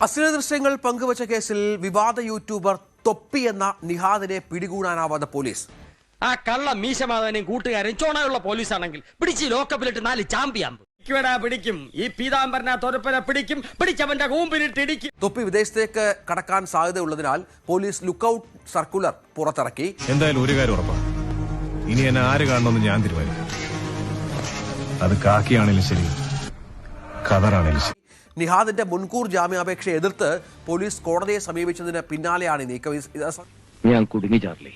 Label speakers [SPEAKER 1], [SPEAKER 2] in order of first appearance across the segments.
[SPEAKER 1] അശ്ലീല ദൃശ്യങ്ങൾ പങ്കുവച്ച കേസിൽ വിവാദ യൂട്യൂബർ തൊപ്പി എന്ന നിഹാദിനെ പിടികൂടാനാവാതെ പോലീസ്.
[SPEAKER 2] ആ കള്ള മീശമാധവനെയും കൂട്ടുകാരൻ ചോണയുള്ള പോലീസാണെങ്കിൽ പിടിച്ച് ലോക്കപ്പിലിട്ട് 4 ചാമ്പിയാമ്പ് പിടിക്കും. ഈ പീതാംബരന തൊരപ്പനെ പിടിക്കും, പിടിച്ചവന്റെ കൂമ്പിലിട്ടിടിക്കും.
[SPEAKER 1] തൊപ്പി വിദേശത്തേക്ക് കടക്കാൻ സാധ്യതയുള്ളതിനാൽ പോലീസ് ലുക്കൌട്ട് സർക്കുലർ പുറത്തിറക്കി.
[SPEAKER 3] എന്തായാലും ഒരു കാര്യം ഉറപ്പാണ്, ഇനി എന്നെ ആര് കാണണമെന്ന് ഞാൻ തീരുമാനിക്കും. അത് കാക്കിയാണെങ്കിലും ശരി, ഖദറാണെങ്കിലും ശരി.
[SPEAKER 1] നിഹാദിന്റെ മുൻകൂർ ജാമ്യാപേക്ഷ എതിർത്ത് പോലീസ് കോടതിയെ സമീപിച്ചതിന് പിന്നാലെയാണ് ഈ നീക്കം.
[SPEAKER 4] ഞാൻ കുടുങ്ങി ചാർലി,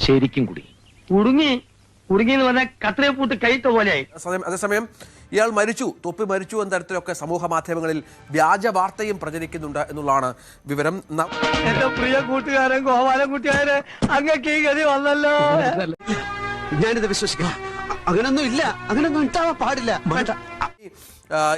[SPEAKER 4] ശരിക്കും കുടുങ്ങി എന്ന് പറഞ്ഞാൽ കത്രയെ പൂട്ട് കൈത്ത പോലെയായി.
[SPEAKER 1] അതേസമയം ഇയാൾ മരിച്ചു, തൊപ്പി മരിച്ചു എന്ന തരത്തിലൊക്കെ സമൂഹ മാധ്യമങ്ങളിൽ വ്യാജ വാർത്തയും പ്രചരിക്കുന്നുണ്ട് എന്നുള്ളതാണ് വിവരം.
[SPEAKER 4] എന്റെ പ്രിയ കൂട്ടുകാരൻ ഗോപാലൻകുട്ടിയാരെ അങ്ങക്ക് ഈ ഗതി വന്നല്ലോ.
[SPEAKER 5] ഞാനിത് വിശ്വസിക്കാം. അങ്ങനൊന്നും ഇല്ല, അങ്ങനൊന്നും ഉണ്ടാവാൻ പാടില്ല.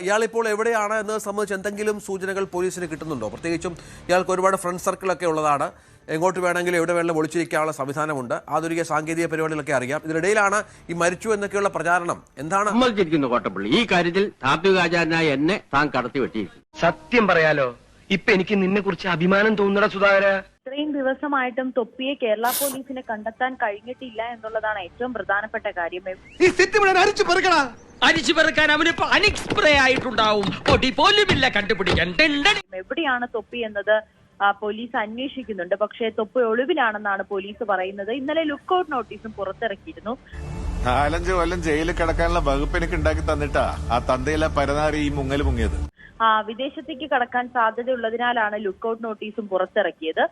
[SPEAKER 1] ഇയാളിപ്പോൾ എവിടെയാണ് എന്നത് സംബന്ധിച്ച് എന്തെങ്കിലും സൂചനകൾ പോലീസിന് കിട്ടുന്നുണ്ടോ? പ്രത്യേകിച്ചും ഇയാൾക്ക് ഒരുപാട് ഫ്രണ്ട് സർക്കിളൊക്കെ ഉള്ളതാണ്. എങ്ങോട്ട് വേണമെങ്കിലും എവിടെ വേണമെങ്കിലും ഒളിച്ചിരിക്കാനുള്ള സംവിധാനമുണ്ട്. ആധുനിക സാങ്കേതിക പരിപാടികളൊക്കെ അറിയാം. ഇതിനിടയിലാണ് ഈ മരിച്ചു എന്നൊക്കെയുള്ള പ്രചാരണം. എന്താണ്
[SPEAKER 4] സമ്മതിച്ചിരിക്കുന്നു കോട്ടപ്പള്ളി, ഈ കാര്യത്തിൽ താത്വികാചാരനായ എന്നെ താൻ കടത്തി വെട്ടിയിരിക്കും. സത്യം പറയാലോ, ഇപ്പൊ എനിക്ക് നിന്നെ കുറിച്ച് അഭിമാനം തോന്നുന്ന സുധാകര.
[SPEAKER 6] ഇത്രയും ദിവസമായിട്ടും തൊപ്പിയെ കേരള പോലീസിനെ കണ്ടെത്താൻ കഴിഞ്ഞിട്ടില്ല എന്നുള്ളതാണ് ഏറ്റവും പ്രധാനപ്പെട്ട കാര്യം.
[SPEAKER 2] അരിച്ചു പെറുക്കാൻ അവനിപ്പോ അനിക്സ്പ്രേ ആയിട്ടുണ്ടാവും, പൊടി പോലുമില്ല കണ്ടുപിടിക്കാൻ.
[SPEAKER 6] എവിടെയാണ് തൊപ്പി എന്നത് പോലീസ് അന്വേഷിക്കുന്നുണ്ട്. പക്ഷേ തൊപ്പി ഒളിവിലാണെന്നാണ് പോലീസ് പറയുന്നത്. ഇന്നലെ ലുക്കൌട്ട് നോട്ടീസും പുറത്തിറക്കിയിരുന്നു.
[SPEAKER 7] 4-5 കൊല്ലം ജയിലിൽ കിടക്കാനുള്ള വകുപ്പ് എനിക്ക് ഉണ്ടാക്കി തന്നിട്ടാ ആ തന്തയിലെ പരനാറി ഈ മുങ്ങിയത്.
[SPEAKER 6] വിദേശത്തേക്ക് കടക്കാൻ സാധ്യതയുള്ളതിനാലാണ് ലുക്കൌട്ട് നോട്ടീസും പുറത്തിറക്കിയത്.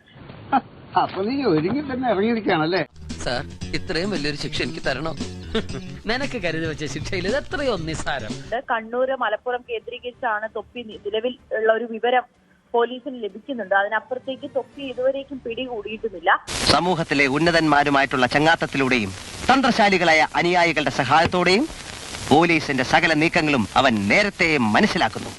[SPEAKER 5] അപ്പൊ നീ ഒരുങ്ങി തന്നെ ഇറങ്ങിയിരിക്കുകയാണല്ലേ
[SPEAKER 8] സാർ? ഇത്രയും വലിയൊരു ശിക്ഷ എനിക്ക് തരണോ?
[SPEAKER 2] നിനക്ക് കരുതി വെച്ച ശിക്ഷയിൽ ഇത് എത്രയോ നിസ്സാരം.
[SPEAKER 6] കണ്ണൂര്, മലപ്പുറം കേന്ദ്രീകരിച്ചാണ് തൊപ്പി നിലവിൽ ഉള്ള ഒരു വിവരം പോലീസിന് ലഭിക്കുന്നുണ്ട്. അതിനപ്പുറത്തേക്ക് തൊപ്പി ഇതുവരേക്കും പിടികൂടിയിട്ടുമില്ല.
[SPEAKER 8] സമൂഹത്തിലെ ഉന്നതന്മാരുമായിട്ടുള്ള ചങ്ങാത്തത്തിലൂടെയും തന്ത്രശാലികളായ അനുയായികളുടെ സഹായത്തോടെയും പോലീസിന്റെ സകല നീക്കങ്ങളും അവൻ നേരത്തെ മനസ്സിലാക്കുന്നു.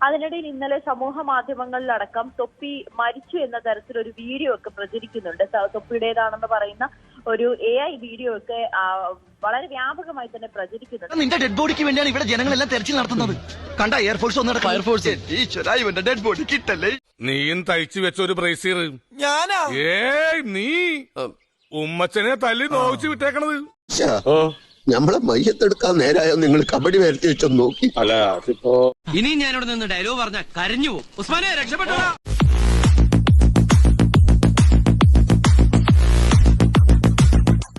[SPEAKER 6] അതിനിടയിൽ ഇന്നലെ സമൂഹ മാധ്യമങ്ങളിലടക്കം തൊപ്പി മരിച്ചു എന്ന തരത്തിലൊരു വീഡിയോ ഒക്കെ പ്രചരിക്കുന്നുണ്ട്. തൊപ്പിയുടേതാണെന്ന് പറയുന്ന ഒരു AI വീഡിയോ ഒക്കെ വളരെ വ്യാപകമായി തന്നെ പ്രചരിക്കുന്നുണ്ട്.
[SPEAKER 5] നിന്റെ ഡെഡ് ബോഡിക്ക് വേണ്ടിയാണ് ഇവിടെ ജനങ്ങളെല്ലാം തെരച്ചിൽ നടത്തുന്നത്. കണ്ട എയർഫോഴ്സ് ഒന്നും ഫയർഫോഴ്സ് ഡെഡ് ബോഡി കിട്ടല്ലേ?
[SPEAKER 3] നീയും തയ്ച്ചു വെച്ച ഒരു ബ്രേസീർ
[SPEAKER 5] ഞാനാ?
[SPEAKER 3] നീ ഉമ്മച്ചനെ തല്ലി നോവിച്ചു വിട്ടേക്കണത്.
[SPEAKER 9] നമ്മളെ മയ്യത്തെടുക്കാൻ നേരായോ നിങ്ങൾ കബഡി വരത്തി വെച്ചൊന്ന് നോക്കി.
[SPEAKER 2] ഇനി ഞാനിവിടെ നിന്ന് ഡയലോഗ് പറഞ്ഞ കരഞ്ഞു പോകും. ഉസ്മാനെ രക്ഷപ്പെട്ടോ.